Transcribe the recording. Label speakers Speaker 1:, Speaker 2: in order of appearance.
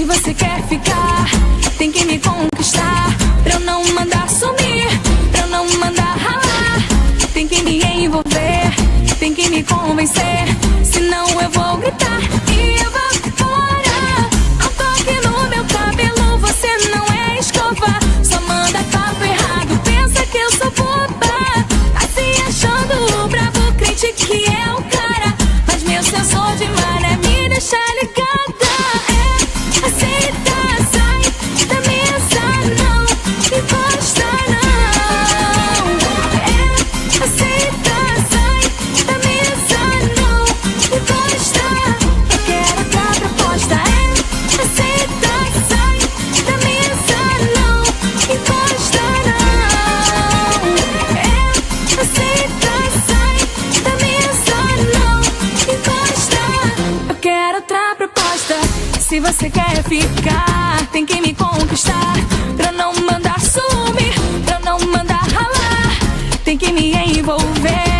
Speaker 1: Se você quer ficar, tem que me conquistar. Pra eu não mandar sumir, pra eu não mandar ralar. Tem que me envolver, tem que me convencer. Senão eu vou gritar e eu vou fora. Ao toque no meu cabelo, você não é escova. Só manda papo errado, pensa que eu sou boba. Tá se achando bravo, crente que é o cara. Mas meu sensor de maré me deixa ligada. É, aceita, sai da mesa, não encosta não. É, aceita, sai da mesa, não encosta. Eu quero outra proposta. É, aceita, sai da mesa, não encosta não. É, aceita, sai da mesa, não encosta. Eu quero outra proposta. Se você quer ficar, tem que me conquistar. Pra não mandar sumir, pra não mandar ralar. Tem que me envolver,